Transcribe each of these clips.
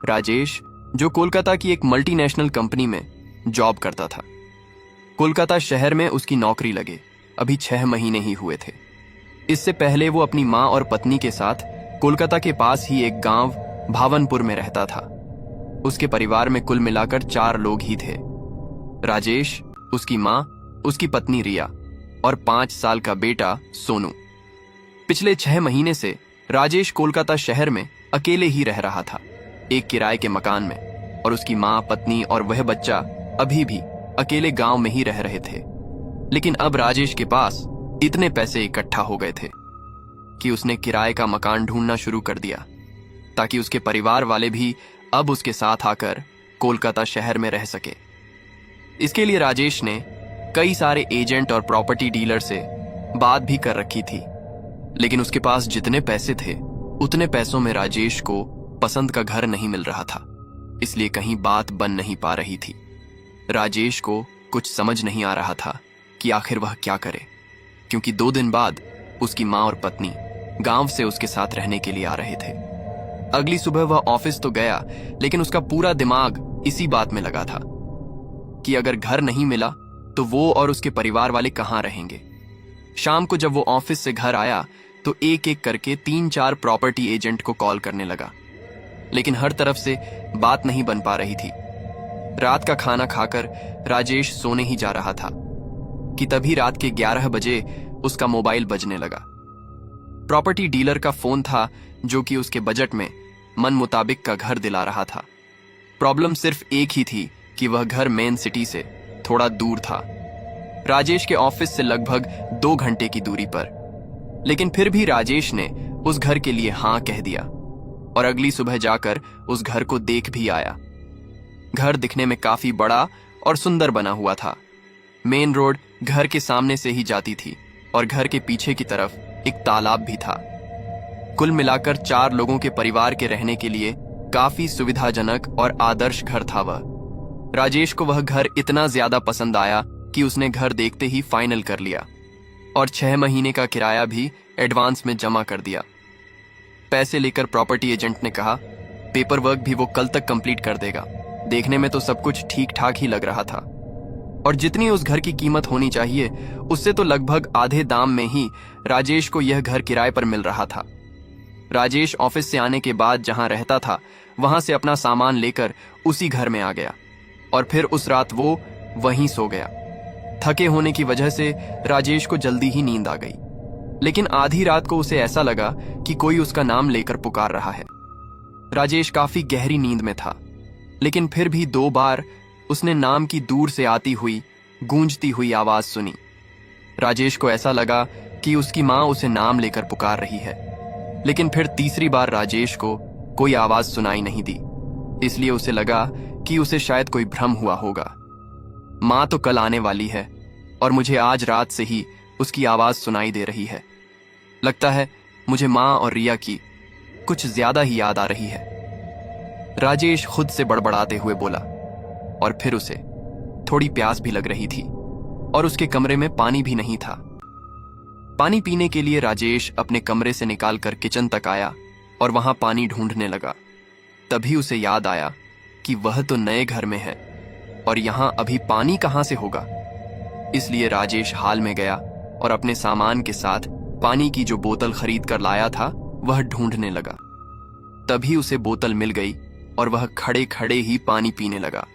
राजेश, जो कोलकाता की एक मल्टीनेशनल कंपनी में जॉब करता था। कोलकाता शहर में उसकी नौकरी लगे अभी 6 महीने ही हुए थे। इससे पहले वो अपनी माँ और पत्नी के साथ कोलकाता के पास ही एक गांव भावनपुर में रहता था। उसके परिवार में कुल मिलाकर 4 लोग ही थे। राजेश, उसकी माँ, उसकी पत्नी रिया और 5 साल का बेटा सोनू। पिछले 6 महीने से राजेश कोलकाता शहर में अकेले ही रह रहा था, एक किराए के मकान में, और उसकी माँ, पत्नी और वह बच्चा अभी भी अकेले गांव में ही रह रहे थे। लेकिन अब राजेश के पास इतने पैसे इकट्ठा हो गए थे कि उसने किराए का मकान ढूंढना शुरू कर दिया, ताकि उसके परिवार वाले भी अब उसके साथ आकर कोलकाता शहर में रह सके। इसके लिए राजेश ने कई सारे एजेंट और प्रॉपर्टी डीलर से बात भी कर रखी थी, लेकिन उसके पास जितने पैसे थे उतने पैसों में राजेश को पसंद का घर नहीं मिल रहा था, इसलिए कहीं बात बन नहीं पा रही थी। राजेश को कुछ समझ नहीं आ रहा था कि आखिर वह क्या करे, क्योंकि 2 दिन बाद उसकी माँ और पत्नी गांव से उसके साथ रहने के लिए आ रहे थे। अगली सुबह वह ऑफिस तो गया, लेकिन उसका पूरा दिमाग इसी बात में लगा था कि अगर घर नहीं मिला तो वो और उसके परिवार वाले कहाँ रहेंगे। शाम को जब वो ऑफिस से घर आया तो एक एक करके 3-4 प्रॉपर्टी एजेंट को कॉल करने लगा, लेकिन हर तरफ से बात नहीं बन पा रही थी। रात का खाना खाकर राजेश सोने ही जा रहा था कि तभी रात के 11 बजे उसका मोबाइल बजने लगा। प्रॉपर्टी डीलर का फोन था, जो कि उसके बजट में मन मुताबिक का घर दिला रहा था। प्रॉब्लम सिर्फ एक ही थी कि वह घर मेन सिटी से थोड़ा दूर था, राजेश के ऑफिस से लगभग 2 घंटे की दूरी पर। लेकिन फिर भी राजेश ने उस घर के लिए हाँ कह दिया और अगली सुबह जाकर उस घर को देख भी आया। घर दिखने में काफी बड़ा और सुंदर बना हुआ था। मेन रोड घर के सामने से ही जाती थी और घर के पीछे की तरफ एक तालाब भी था। कुल मिलाकर 4 लोगों के परिवार के रहने के लिए काफी सुविधाजनक और आदर्श घर था वह। राजेश को वह घर इतना ज्यादा पसंद आया कि उसने घर देखते ही फाइनल कर लिया और 6 महीने का किराया भी एडवांस में जमा कर दिया। पैसे लेकर प्रॉपर्टी एजेंट ने कहा पेपर वर्क भी वो कल तक कंप्लीट कर देगा। देखने में तो सब कुछ ठीक ठाक ही लग रहा था, और जितनी उस घर की कीमत होनी चाहिए उससे तो लगभग आधे दाम में ही राजेश को यह घर किराए पर मिल रहा था। राजेश ऑफिस से आने के बाद जहां रहता था वहां से अपना सामान लेकर उसी घर में आ गया और फिर उस रात वो वहीं सो गया। थके होने की वजह से राजेश को जल्दी ही नींद आ गई, लेकिन आधी रात को उसे ऐसा लगा कि कोई उसका नाम लेकर पुकार रहा है। राजेश काफी गहरी नींद में था, लेकिन फिर भी 2 बार उसने नाम की दूर से आती हुई गूंजती हुई आवाज सुनी। राजेश को ऐसा लगा कि उसकी माँ उसे नाम लेकर पुकार रही है, लेकिन फिर तीसरी बार राजेश को कोई आवाज सुनाई नहीं दी, इसलिए उसे लगा कि उसे शायद कोई भ्रम हुआ होगा। माँ तो कल आने वाली है और मुझे आज रात से ही उसकी आवाज सुनाई दे रही है। लगता है मुझे माँ और रिया की कुछ ज्यादा ही याद आ रही है, राजेश खुद से बड़बड़ाते हुए बोला। और फिर उसे थोड़ी प्यास भी लग रही थी और उसके कमरे में पानी भी नहीं था। पानी पीने के लिए राजेश अपने कमरे से निकालकर किचन तक आया और वहां पानी ढूंढने लगा। तभी उसे याद आया कि वह तो नए घर में है और यहां अभी पानी कहां से होगा। इसलिए राजेश हाल में गया और अपने सामान के साथ पानी की जो बोतल खरीद कर लाया था वह ढूंढने लगा। तभी उसे बोतल मिल गई और वह खड़े खड़े ही पानी पीने लगा।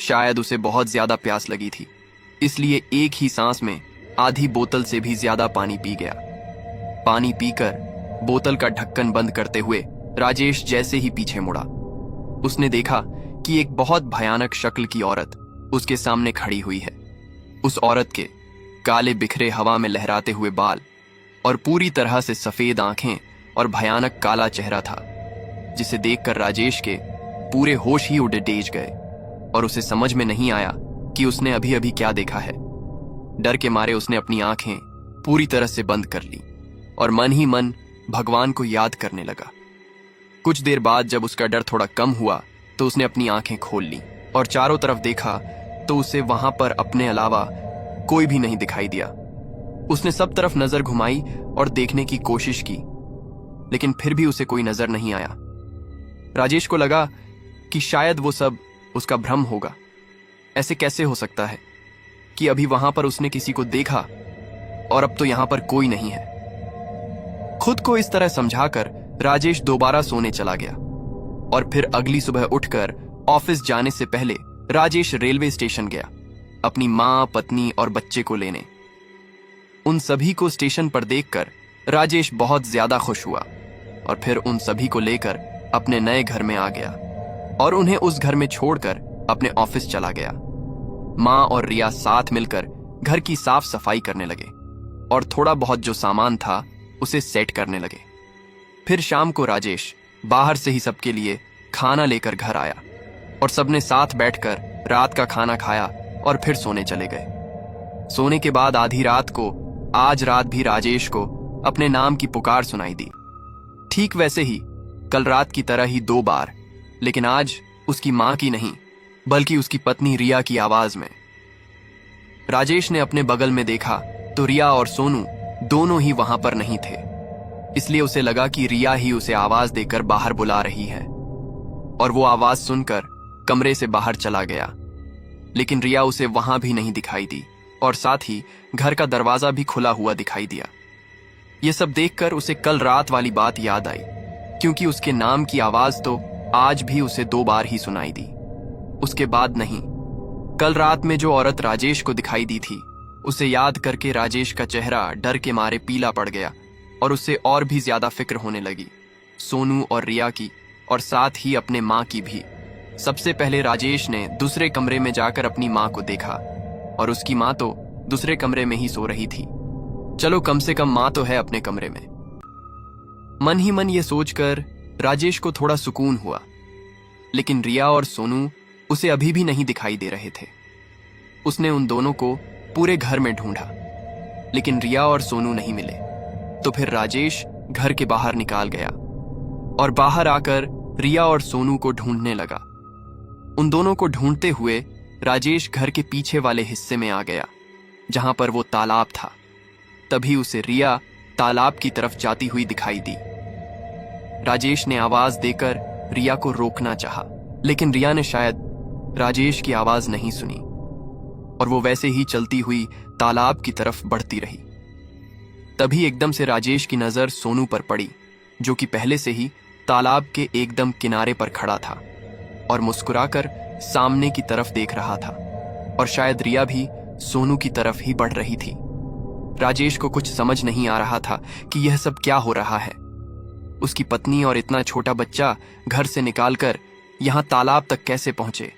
शायद उसे बहुत ज्यादा प्यास लगी थी, इसलिए एक ही सांस में आधी बोतल से भी ज्यादा पानी पी गया। पानी पीकर बोतल का ढक्कन बंद करते हुए राजेश जैसे ही पीछे मुड़ा, उसने देखा कि एक बहुत भयानक शक्ल की औरत उसके सामने खड़ी हुई है। उस औरत के काले बिखरे हवा में लहराते हुए बाल और पूरी तरह से सफेद आंखें और भयानक काला चेहरा था, जिसे देखकर राजेश के पूरे होश ही उड़ डेज गए और उसे समझ में नहीं आया कि उसने अभी अभी क्या देखा है। डर के मारे उसने अपनी आंखें पूरी तरह से बंद कर ली और मन ही मन भगवान को याद करने लगा। कुछ देर बाद जब उसका डर थोड़ा कम हुआ तो उसने अपनी आंखें खोल ली और चारों तरफ देखा तो उसे वहां पर अपने अलावा कोई भी नहीं दिखाई दिया। उसने सब तरफ नजर घुमाई और देखने की कोशिश की, लेकिन फिर भी उसे कोई नजर नहीं आया। राजेश को लगा कि शायद वो सब उसका भ्रम होगा। ऐसे कैसे हो सकता है कि अभी वहां पर उसने किसी को देखा और अब तो यहां पर कोई नहीं है। खुद को इस तरह समझाकर राजेश दोबारा सोने चला गया और फिर अगली सुबह उठकर ऑफिस जाने से पहले राजेश रेलवे स्टेशन गया अपनी मां, पत्नी और बच्चे को लेने। उन सभी को स्टेशन पर देखकर राजेश बहुत ज्यादा खुश हुआ और फिर उन सभी को लेकर अपने नए घर में आ गया और उन्हें उस घर में छोड़कर अपने ऑफिस चला गया। मां और रिया साथ मिलकर घर की साफ सफाई करने लगे और थोड़ा बहुत जो सामान था उसे सेट करने लगे। फिर शाम को राजेश बाहर से ही सबके लिए खाना लेकर घर आया और सबने साथ बैठकर रात का खाना खाया और फिर सोने चले गए। सोने के बाद आधी रात को आज रात भी राजेश को अपने नाम की पुकार सुनाई दी, ठीक वैसे ही कल रात की तरह ही 2 बार, लेकिन आज उसकी मां की नहीं बल्कि उसकी पत्नी रिया की आवाज में। राजेश ने अपने बगल में देखा तो रिया और सोनू दोनों ही वहां पर नहीं थे, इसलिए उसे लगा कि रिया ही उसे आवाज देकर बाहर बुला रही है और वो आवाज सुनकर कमरे से बाहर चला गया। लेकिन रिया उसे वहां भी नहीं दिखाई दी और साथ ही घर का दरवाजा भी खुला हुआ दिखाई दिया। यह सब देखकर उसे कल रात वाली बात याद आई, क्योंकि उसके नाम की आवाज तो आज भी उसे 2 बार ही सुनाई दी, उसके बाद नहीं। कल रात में जो औरत राजेश को दिखाई दी थी उसे याद करके राजेश का चेहरा डर के मारे पीला पड़ गया और उसे और भी ज्यादा फिक्र होने लगी, सोनू और रिया की और साथ ही अपने मां की भी। सबसे पहले राजेश ने दूसरे कमरे में जाकर अपनी मां को देखा और उसकी मां तो दूसरे कमरे में ही सो रही थी। चलो कम से कम मां तो है अपने कमरे में। मन ही मन ये सोचकर राजेश को थोड़ा सुकून हुआ, लेकिन रिया और सोनू उसे अभी भी नहीं दिखाई दे रहे थे। उसने उन दोनों को पूरे घर में ढूंढा, लेकिन रिया और सोनू नहीं मिले। तो फिर राजेश घर के बाहर निकाल गया और बाहर आकर रिया और सोनू को ढूंढने लगा। उन दोनों को ढूंढते हुए राजेश घर के पीछे वाले हिस्से में आ गया जहां पर वो तालाब था। तभी उसे रिया तालाब की तरफ जाती हुई दिखाई दी। राजेश ने आवाज देकर रिया को रोकना चाहा, लेकिन रिया ने शायद राजेश की आवाज नहीं सुनी और वो वैसे ही चलती हुई तालाब की तरफ बढ़ती रही। तभी एकदम से राजेश की नजर सोनू पर पड़ी, जो कि पहले से ही तालाब के एकदम किनारे पर खड़ा था और मुस्कुराकर सामने की तरफ देख रहा था और शायद रिया भी सोनू की तरफ ही बढ़ रही थी। राजेश को कुछ समझ नहीं आ रहा था कि यह सब क्या हो रहा है। उसकी पत्नी और इतना छोटा बच्चा घर से निकालकर यहां तालाब तक कैसे पहुंचे,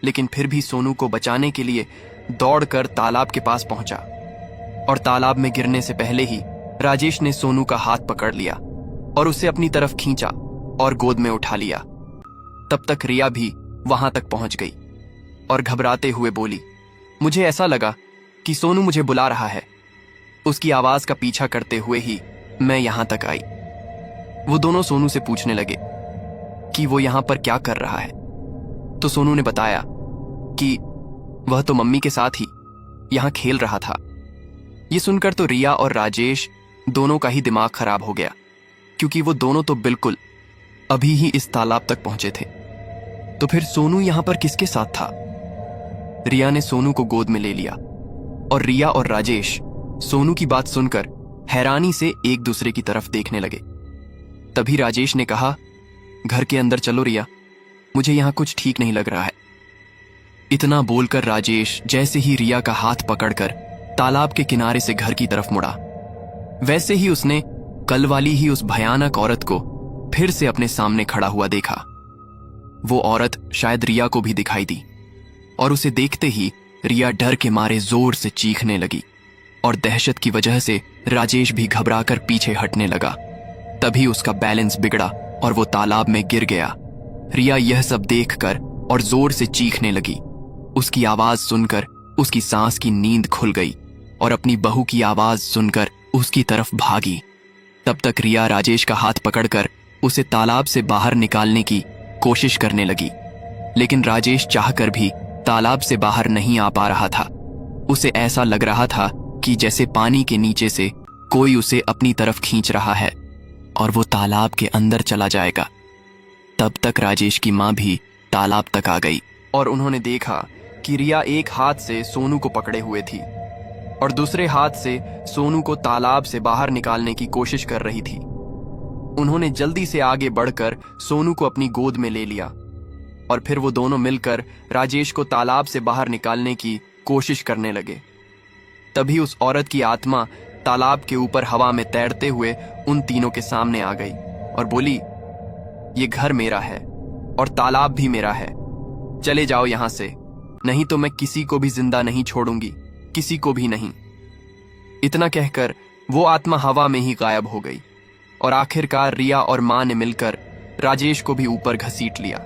लेकिन फिर भी सोनू को बचाने के लिए दौड़कर तालाब के पास पहुंचा और तालाब में गिरने से पहले ही राजेश ने सोनू का हाथ पकड़ लिया और उसे अपनी तरफ खींचा और गोद में उठा लिया। तब तक रिया भी वहां तक पहुंच गई और घबराते हुए बोली, मुझे ऐसा लगा कि सोनू मुझे बुला रहा है। उसकी आवाज का पीछा करते हुए ही मैं यहां तक आई। वो दोनों सोनू से पूछने लगे कि वो यहां पर क्या कर रहा है। तो सोनू ने बताया कि वह तो मम्मी के साथ ही यहां खेल रहा था। ये सुनकर तो रिया और राजेश दोनों का ही दिमाग खराब हो गया, क्योंकि वो दोनों तो बिल्कुल अभी ही इस तालाब तक पहुंचे थे। तो फिर सोनू यहां पर किसके साथ था? रिया ने सोनू को गोद में ले लिया और रिया और राजेश सोनू की बात सुनकर हैरानी से एक दूसरे की तरफ देखने लगे। तभी राजेश ने कहा, घर के अंदर चलो रिया, मुझे यहां कुछ ठीक नहीं लग रहा है। इतना बोलकर राजेश जैसे ही रिया का हाथ पकड़कर तालाब के किनारे से घर की तरफ मुड़ा, वैसे ही उसने कल वाली ही उस भयानक औरत को फिर से अपने सामने खड़ा हुआ देखा। वो औरत शायद रिया को भी दिखाई दी और उसे देखते ही रिया डर के मारे जोर से चीखने लगी और दहशत की वजह से राजेश भी घबराकर पीछे हटने लगा। तभी उसका बैलेंस बिगड़ा और वो तालाब में गिर गया। रिया यह सब देखकर और जोर से चीखने लगी। उसकी आवाज सुनकर उसकी सांस की नींद खुल गई और अपनी बहू की आवाज सुनकर उसकी तरफ भागी। तब तक रिया राजेश का हाथ पकड़कर उसे तालाब से बाहर निकालने की कोशिश करने लगी, लेकिन राजेश चाहकर भी तालाब से बाहर नहीं आ पा रहा था। उसे ऐसा लग रहा था कि जैसे पानी के नीचे से कोई उसे अपनी तरफ खींच रहा है और वो तालाब के अंदर चला जाएगा। तब तक राजेश की मां भी तालाब तक आ गई और उन्होंने देखा कि रिया एक हाथ से सोनू को पकड़े हुए थी और दूसरे हाथ से सोनू को तालाब से बाहर निकालने की कोशिश कर रही थी। उन्होंने जल्दी से आगे बढ़कर सोनू को अपनी गोद में ले लिया और फिर वो दोनों मिलकर राजेश को तालाब से बाहर निकालने की कोशिश करने लगे। तभी उस औरत की आत्मा तालाब के ऊपर हवा में तैरते हुए उन तीनों के सामने आ गई और बोली, ये घर मेरा है और तालाब भी मेरा है, चले जाओ यहां से, नहीं तो मैं किसी को भी जिंदा नहीं छोड़ूंगी, किसी को भी नहीं। इतना कहकर वो आत्मा हवा में ही गायब हो गई और आखिरकार रिया और मां ने मिलकर राजेश को भी ऊपर घसीट लिया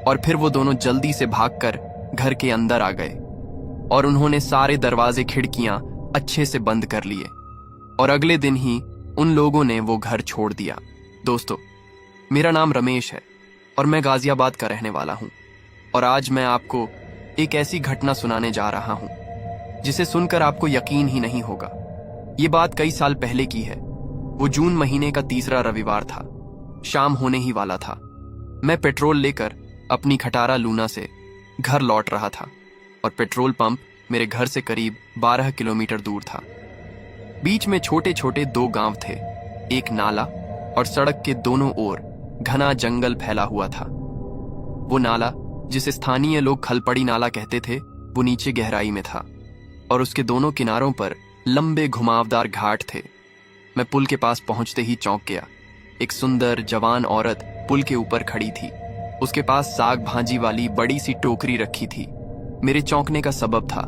और फिर वो दोनों जल्दी से भागकर घर के अंदर आ गए और उन्होंने सारे दरवाजे खिड़कियां अच्छे से बंद कर लिए और अगले दिन ही उन लोगों ने वो घर छोड़ दिया। दोस्तों, मेरा नाम रमेश है और मैं गाजियाबाद का रहने वाला हूं और आज मैं आपको एक ऐसी घटना सुनाने जा रहा हूं जिसे सुनकर आपको यकीन ही नहीं होगा। ये बात कई साल पहले की है। वो जून महीने का तीसरा रविवार था। शाम होने ही वाला था। मैं पेट्रोल लेकर अपनी खटारा लूना से घर लौट रहा था और पेट्रोल पंप मेरे घर से करीब 12 किलोमीटर दूर था। बीच में छोटे छोटे 2 गांव थे, एक नाला और सड़क के दोनों ओर घना जंगल फैला हुआ था। वो नाला, जिसे स्थानीय लोग खलपड़ी नाला कहते थे, वो नीचे गहराई में था और उसके दोनों किनारों पर लंबे घुमावदार घाट थे। मैं पुल के पास पहुंचते ही चौंक गया। एक सुंदर जवान औरत पुल के ऊपर खड़ी थी। उसके पास साग भाजी वाली बड़ी सी टोकरी रखी थी। मेरे चौंकने का सबब था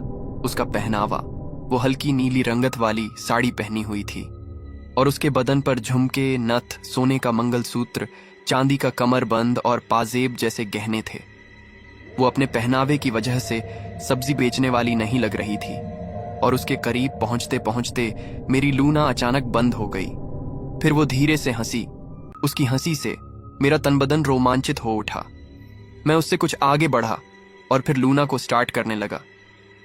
उसका पहनावा। वो हल्की नीली रंगत वाली साड़ी पहनी हुई थी और उसके बदन पर झुमके, नथ, सोने का मंगलसूत्र, चांदी का कमरबंद और पाजेब जैसे गहने थे। वो अपने पहनावे की वजह से सब्जी बेचने वाली नहीं लग रही थी और उसके करीब पहुंचते पहुंचते मेरी लूना अचानक बंद हो गई। फिर वो धीरे से हंसी। उसकी हंसी से मेरा तन बदन रोमांचित हो उठा। मैं उससे कुछ आगे बढ़ा और फिर लूना को स्टार्ट करने लगा,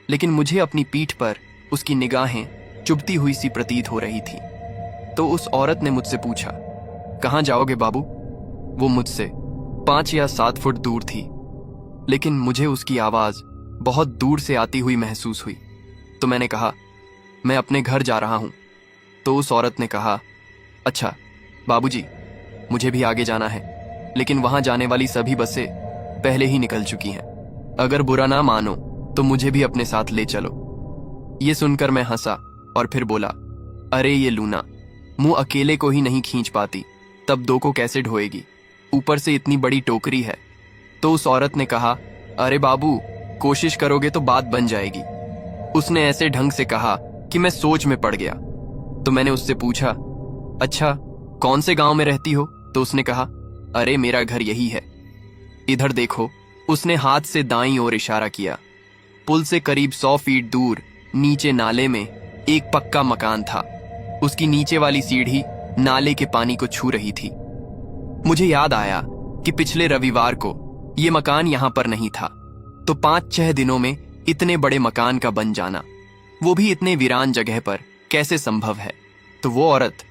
लेकिन मुझे अपनी पीठ पर उसकी निगाहें चुभती हुई सी प्रतीत हो रही थी। तो उस औरत ने मुझसे पूछा, कहाँ जाओगे बाबू? वो मुझसे 5 या 7 फुट दूर थी, लेकिन मुझे उसकी आवाज बहुत दूर से आती हुई महसूस हुई। तो मैंने कहा, मैं अपने घर जा रहा हूं। तो उस औरत ने कहा, अच्छा बाबूजी, मुझे भी आगे जाना है, लेकिन वहां जाने वाली सभी बसें पहले ही निकल चुकी हैं। अगर बुरा ना मानो तो मुझे भी अपने साथ ले चलो। ये सुनकर मैं हंसा और फिर बोला, अरे ये लूना, मुंह अकेले को ही नहीं खींच पाती, तब 2 को कैसे ढोएगी? ऊपर से इतनी बड़ी टोकरी है। तो उस औरत ने कहा, अरे बाबू, कोशिश करोगे तो बात बन जाएगी। उसने ऐसे ढंग से कहा कि मैं सोच में पड़ गया। तो मैंने उससे पूछा, अच्छा कौन से गांव में रहती हो? तो उसने कहा, अरे मेरा घर यही है, इधर देखो। उसने हाथ से दाईं ओर इशारा किया। पुल से करीब 100 फीट दूर नीचे नाले में एक पक्का मकान था। उसकी नीचे वाली सीढ़ी नाले के पानी को छू रही थी। मुझे याद आया कि पिछले रविवार को ये मकान यहां पर नहीं था, तो 5-6 दिनों में इतने बड़े मकान का बन जाना, वो भी इतने वीरान जगह पर, कैसे संभव है? तो वो औरत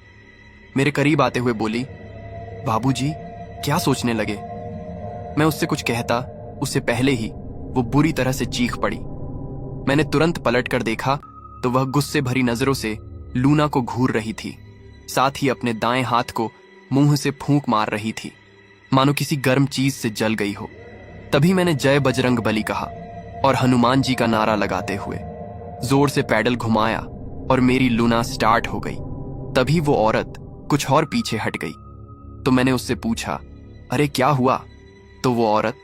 मेरे करीब आते हुए बोली, बाबूजी क्या सोचने लगे? मैं उससे कुछ कहता उससे पहले ही वो बुरी तरह से चीख पड़ी। मैंने तुरंत पलट कर देखा तो वह गुस्से भरी नजरों से लूना को घूर रही थी, साथ ही अपने दाएं हाथ को मुंह से फूंक मार रही थी, मानो किसी गर्म चीज से जल गई हो। तभी मैंने जय बजरंग बली कहा और हनुमान जी का नारा लगाते हुए जोर से पैडल घुमाया और मेरी लूना स्टार्ट हो गई। तभी वो औरत कुछ और पीछे हट गई। तो मैंने उससे पूछा, अरे क्या हुआ? तो वो औरत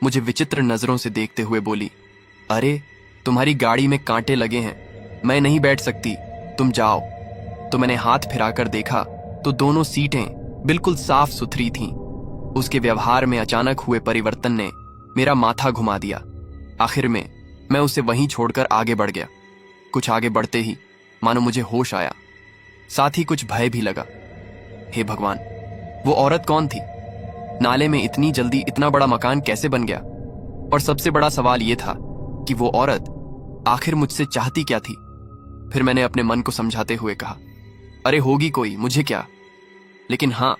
मुझे विचित्र नजरों से देखते हुए बोली, अरे तुम्हारी गाड़ी में कांटे लगे हैं, मैं नहीं बैठ सकती, तुम जाओ। तो मैंने हाथ फिराकर देखा तो दोनों सीटें बिल्कुल साफ सुथरी थीं। उसके व्यवहार में अचानक हुए परिवर्तन ने मेरा माथा घुमा दिया। आखिर में मैं उसे वहीं छोड़कर आगे बढ़ गया। कुछ आगे बढ़ते ही मानो मुझे होश आया, साथ ही कुछ भय भी लगा। हे भगवान, वो औरत कौन थी? नाले में इतनी जल्दी इतना बड़ा मकान कैसे बन गया? और सबसे बड़ा सवाल यह था कि वो औरत आखिर मुझसे चाहती क्या थी? फिर मैंने अपने मन को समझाते हुए कहा, अरे होगी कोई, मुझे क्या। लेकिन हाँ,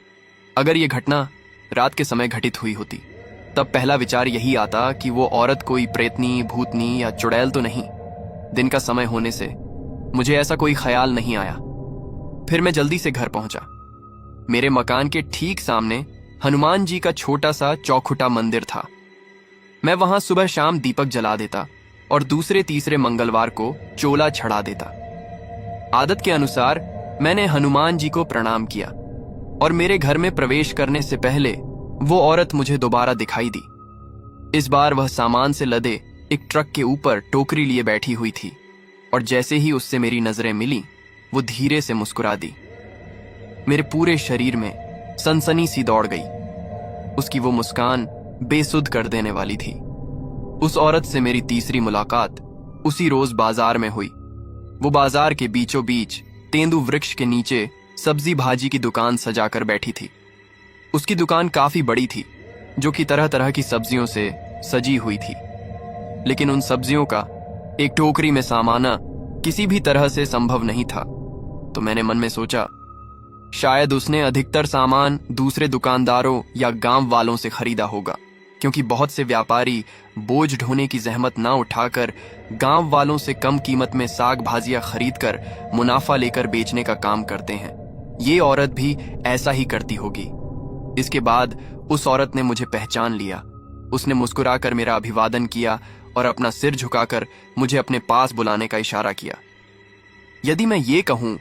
अगर यह घटना रात के समय घटित हुई होती तब पहला विचार यही आता कि वो औरत कोई प्रेतनी, भूतनी या चुड़ैल तो नहीं। दिन का समय होने से मुझे ऐसा कोई ख्याल नहीं आया। फिर मैं जल्दी से घर पहुंचा। मेरे मकान के ठीक सामने हनुमान जी का छोटा सा चौखुटा मंदिर था। मैं वहां सुबह शाम दीपक जला देता और दूसरे तीसरे मंगलवार को चोला चढ़ा देता। आदत के अनुसार मैंने हनुमान जी को प्रणाम किया और मेरे घर में प्रवेश करने से पहले वो औरत मुझे दोबारा दिखाई दी। इस बार वह सामान से लदे एक ट्रक के ऊपर टोकरी लिए बैठी हुई थी और जैसे ही उससे मेरी नजरें मिली, वो धीरे से मुस्कुरा दी। मेरे पूरे शरीर में सनसनी सी दौड़ गई। उसकी वो मुस्कान बेसुध कर देने वाली थी। उस औरत से मेरी तीसरी मुलाकात उसी रोज बाजार में हुई। वो बाजार के बीचों बीच तेंदू वृक्ष के नीचे सब्जी भाजी की दुकान सजाकर बैठी थी। उसकी दुकान काफी बड़ी थी, जो कि तरह तरह की सब्जियों से सजी हुई थी, लेकिन उन सब्जियों का एक टोकरी में सामाना किसी भी तरह से संभव नहीं था। तो मैंने मन में सोचा, शायद उसने अधिकतर सामान दूसरे दुकानदारों या गांव वालों से खरीदा होगा, क्योंकि बहुत से व्यापारी बोझ ढोने की जहमत ना उठाकर गांव वालों से कम कीमत में साग भाजियां खरीदकर मुनाफा लेकर बेचने का काम करते हैं। ये औरत भी ऐसा ही करती होगी। इसके बाद उस औरत ने मुझे पहचान लिया। उसने मुस्कुराकर मेरा अभिवादन किया और अपना सिर झुकाकर मुझे अपने पास बुलाने का इशारा किया। यदि मैं ये कहूं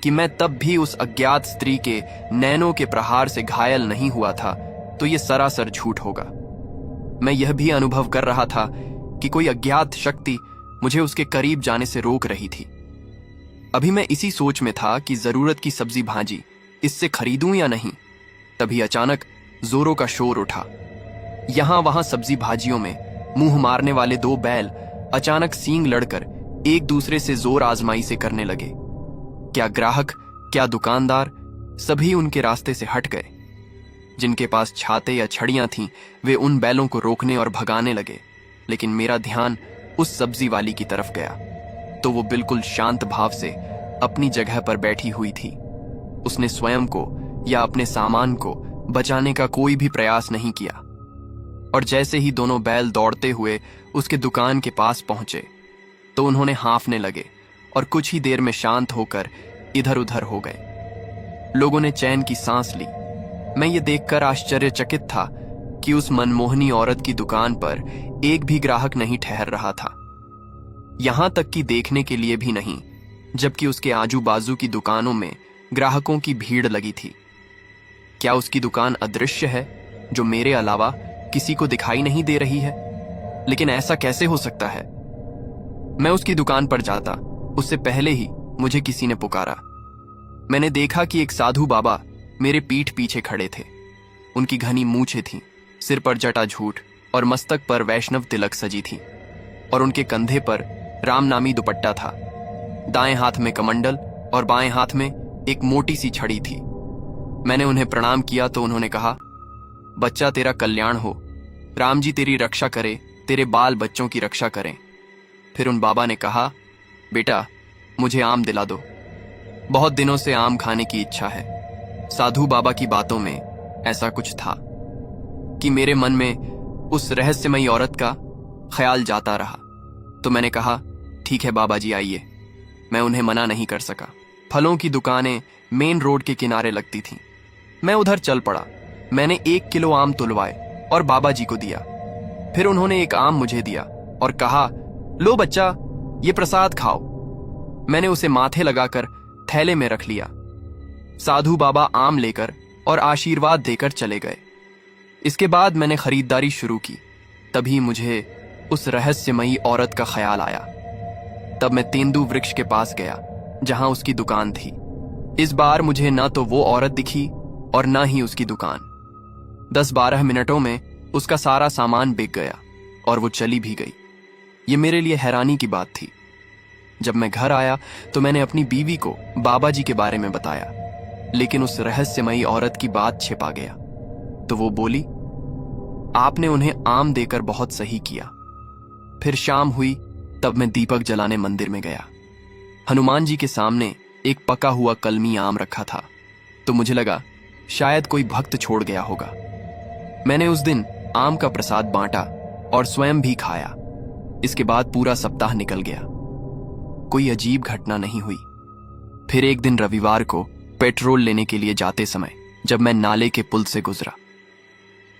कि मैं तब भी उस अज्ञात स्त्री के नैनों के प्रहार से घायल नहीं हुआ था, तो ये सरासर झूठ होगा। मैं यह भी अनुभव कर रहा था कि कोई अज्ञात शक्ति मुझे उसके करीब जाने से रोक रही थी। अभी मैं इसी सोच में था कि जरूरत की सब्जी भाजी इससे खरीदूं या नहीं, तभी अचानक जोरों का शोर उठा। यहां वहां सब्जी भाजियों में मुंह मारने वाले दो बैल अचानक सींग लड़कर एक दूसरे से जोर आजमाई से करने लगे। क्या ग्राहक, क्या दुकानदार, सभी उनके रास्ते से हट गए। जिनके पास छाते या छड़ियां थीं, वे उन बैलों को रोकने और भगाने लगे, लेकिन मेरा ध्यान उस सब्जी वाली की तरफ गया तो वो बिल्कुल शांत भाव से अपनी जगह पर बैठी हुई थी। उसने स्वयं को या अपने सामान को बचाने का कोई भी प्रयास नहीं किया। और जैसे ही दोनों बैल दौड़ते हुए उसके दुकान के पास पहुंचे तो उन्होंने हांफने लगे और कुछ ही देर में शांत होकर इधर उधर हो गए। लोगों ने चैन की सांस ली। मैं ये देखकर आश्चर्यचकित था कि उस मनमोहनी औरत की दुकान पर एक भी ग्राहक नहीं ठहर रहा था, यहां तक कि देखने के लिए भी नहीं, जबकि उसके आजू बाजू की दुकानों में ग्राहकों की भीड़ लगी थी। क्या उसकी दुकान अदृश्य है, जो मेरे अलावा किसी को दिखाई नहीं दे रही है? लेकिन ऐसा कैसे हो सकता है? मैं उसकी दुकान पर जाता, उससे पहले ही मुझे किसी ने पुकारा। मैंने देखा कि एक साधु बाबा मेरे पीठ पीछे खड़े थे। उनकी घनी मूछें थीं, सिर पर जटा झूठ और मस्तक पर वैष्णव तिलक सजी थी, और उनके कंधे पर रामनामी दुपट्टा था। दाएं हाथ में कमंडल और बाएं हाथ में एक मोटी सी छड़ी थी। मैंने उन्हें प्रणाम किया तो उन्होंने कहा, बच्चा तेरा कल्याण हो, राम जी तेरी रक्षा करे, तेरे बाल बच्चों की रक्षा करें। फिर उन बाबा ने कहा, बेटा मुझे आम दिला दो, बहुत दिनों से आम खाने की इच्छा है। साधु बाबा की बातों में ऐसा कुछ था कि मेरे मन में उस रहस्यमयी औरत का ख्याल जाता रहा। तो मैंने कहा, ठीक है बाबा जी आइए। मैं उन्हें मना नहीं कर सका। फलों की दुकानें मेन रोड के किनारे लगती थीं। मैं उधर चल पड़ा। मैंने 1 किलो आम तुलवाए और बाबा जी को दिया। फिर उन्होंने एक आम मुझे दिया और कहा, लो बच्चा, ये प्रसाद खाओ। मैंने उसे माथे लगाकर थैले में रख लिया। साधु बाबा आम लेकर और आशीर्वाद देकर चले गए। इसके बाद मैंने खरीदारी शुरू की। तभी मुझे उस रहस्यमयी औरत का ख्याल आया। तब मैं तेंदू वृक्ष के पास गया जहां उसकी दुकान थी। इस बार मुझे ना तो वो औरत दिखी और ना ही उसकी दुकान। 10-12 मिनटों में उसका सारा सामान बिक गया और वो चली भी गई। ये मेरे लिए हैरानी की बात थी। जब मैं घर आया तो मैंने अपनी बीवी को बाबा जी के बारे में बताया, लेकिन उस रहस्यमयी औरत की बात छिपा गया। तो वो बोली, आपने उन्हें आम देकर बहुत सही किया। फिर शाम हुई, तब मैं दीपक जलाने मंदिर में गया। हनुमान जी के सामने एक पका हुआ कलमी आम रखा था, तो मुझे लगा शायद कोई भक्त छोड़ गया होगा। मैंने उस दिन आम का प्रसाद बांटा और स्वयं भी खाया। इसके बाद पूरा सप्ताह निकल गया। कोई अजीब घटना नहीं हुई। फिर एक दिन रविवार को पेट्रोल लेने के लिए जाते समय जब मैं नाले के पुल से गुजरा,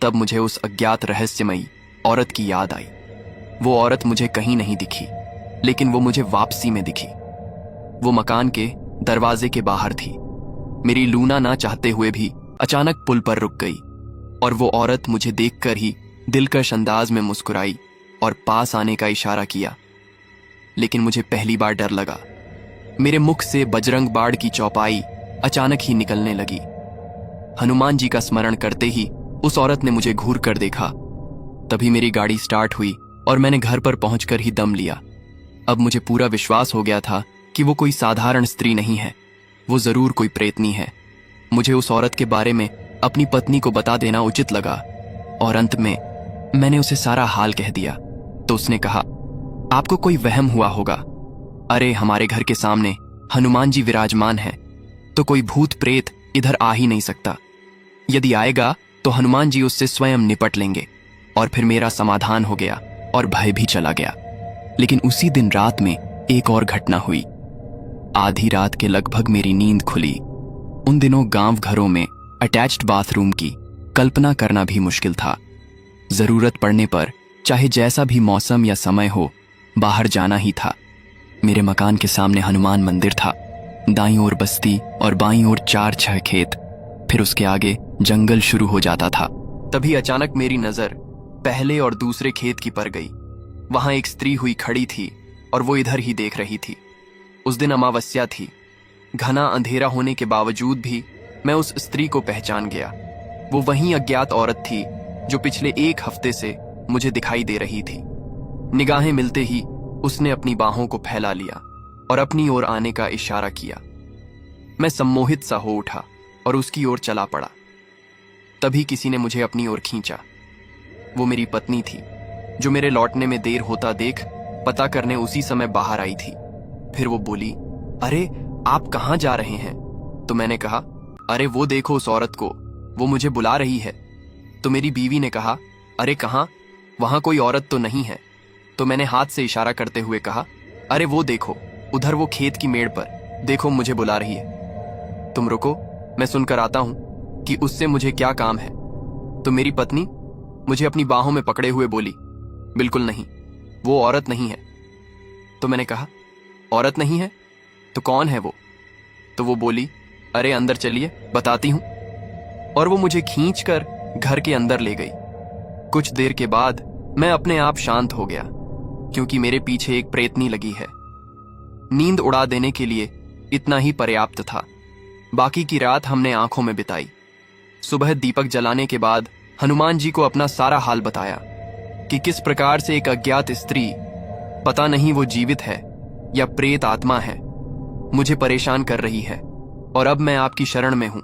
तब मुझे उस अज्ञात रहस्यमयी औरत की याद आई। वो औरत मुझे कहीं नहीं दिखी, लेकिन वो मुझे वापसी में दिखी। वो मकान के दरवाजे के बाहर थी। मेरी लूना ना चाहते हुए भी अचानक पुल पर रुक गई और वो औरत मुझे देखकर ही दिलकश अंदाज में मुस्कुराई और पास आने का इशारा किया। लेकिन मुझे पहली बार डर लगा। मेरे मुख से बजरंग बाड़ की चौपाई अचानक ही निकलने लगी। हनुमान जी का स्मरण करते ही उस औरत ने मुझे घूर कर देखा। तभी मेरी गाड़ी स्टार्ट हुई और मैंने घर पर पहुंचकर ही दम लिया। अब मुझे पूरा विश्वास हो गया था कि वो कोई साधारण स्त्री नहीं है, वो जरूर कोई प्रेतनी है। मुझे उस औरत के बारे में अपनी पत्नी को बता देना उचित लगा और अंत में मैंने उसे सारा हाल कह दिया। तो उसने कहा, आपको कोई वहम हुआ होगा। अरे हमारे घर के सामने हनुमान जी विराजमान हैं, तो कोई भूत प्रेत इधर आ ही नहीं सकता। यदि आएगा तो हनुमान जी उससे स्वयं निपट लेंगे। और फिर मेरा समाधान हो गया और भय भी चला गया। लेकिन उसी दिन रात में एक और घटना हुई। आधी रात के लगभग मेरी नींद खुली। उन दिनों गांव घरों में अटैच्ड बाथरूम की कल्पना करना भी मुश्किल था। जरूरत पड़ने पर चाहे जैसा भी मौसम या समय हो, बाहर जाना ही था। मेरे मकान के सामने हनुमान मंदिर था। दाईं ओर बस्ती और बाईं ओर 4-6 खेत, फिर उसके आगे जंगल शुरू हो जाता था। तभी अचानक मेरी नजर पहले और दूसरे खेत की पड़ गई। वहां एक स्त्री हुई खड़ी थी और वो इधर ही देख रही थी। उस दिन अमावस्या थी। घना अंधेरा होने के बावजूद भी मैं उस स्त्री को पहचान गया। वो वही अज्ञात औरत थी जो पिछले 1 हफ्ते से मुझे दिखाई दे रही थी। निगाहें मिलते ही उसने अपनी बाहों को फैला लिया और अपनी ओर आने का इशारा किया। मैं सम्मोहित सा हो उठा और उसकी ओर चला पड़ा। तभी किसी ने मुझे अपनी ओर खींचा। वो मेरी पत्नी थी, जो मेरे लौटने में देर होता देख पता करने उसी समय बाहर आई थी। फिर वो बोली, अरे आप कहाँ जा रहे हैं? तो मैंने कहा, अरे वो देखो उस औरत को, वो मुझे बुला रही है। तो मेरी बीवी ने कहा, अरे कहाँ? वहां कोई औरत तो नहीं है। तो मैंने हाथ से इशारा करते हुए कहा, अरे वो देखो, उधर वो खेत की मेड़ पर, देखो मुझे बुला रही है। तुम रुको, मैं सुनकर आता हूं कि उससे मुझे क्या काम है। तो मेरी पत्नी मुझे अपनी बाहों में पकड़े हुए बोली, बिल्कुल नहीं, वो औरत नहीं है। तो मैंने कहा, औरत नहीं है तो कौन है वो? तो वो बोली, अरे अंदर चलिए, बताती हूं। और वो मुझे खींचकर घर के अंदर ले गई। कुछ देर के बाद मैं अपने आप शांत हो गया, क्योंकि मेरे पीछे एक प्रेतनी लगी है। नींद उड़ा देने के लिए इतना ही पर्याप्त था। बाकी की रात हमने आंखों में बिताई। सुबह दीपक जलाने के बाद हनुमान जी को अपना सारा हाल बताया कि किस प्रकार से एक अज्ञात स्त्री, पता नहीं वो जीवित है या प्रेत आत्मा है, मुझे परेशान कर रही है। और अब मैं आपकी शरण में हूं।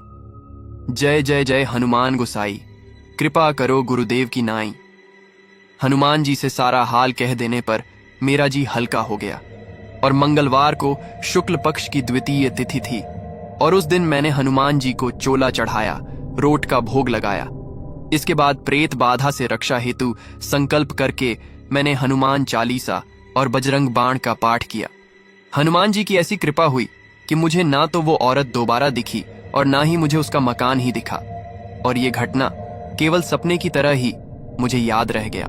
जय जय जय हनुमान गोसाई, कृपा करो गुरुदेव की नाई। हनुमान जी से सारा हाल कह देने पर मेरा जी हल्का हो गया। और मंगलवार को शुक्ल पक्ष की द्वितीय तिथि थी और उस दिन मैंने हनुमान जी को चोला चढ़ाया, रोट का भोग लगाया। इसके बाद प्रेत बाधा से रक्षा हेतु संकल्प करके मैंने हनुमान चालीसा और बजरंग बाण का पाठ किया। हनुमान जी की ऐसी कृपा हुई कि मुझे ना तो वो औरत दोबारा दिखी और ना ही मुझे उसका मकान ही दिखा। और ये घटना केवल सपने की तरह ही मुझे याद रह गया।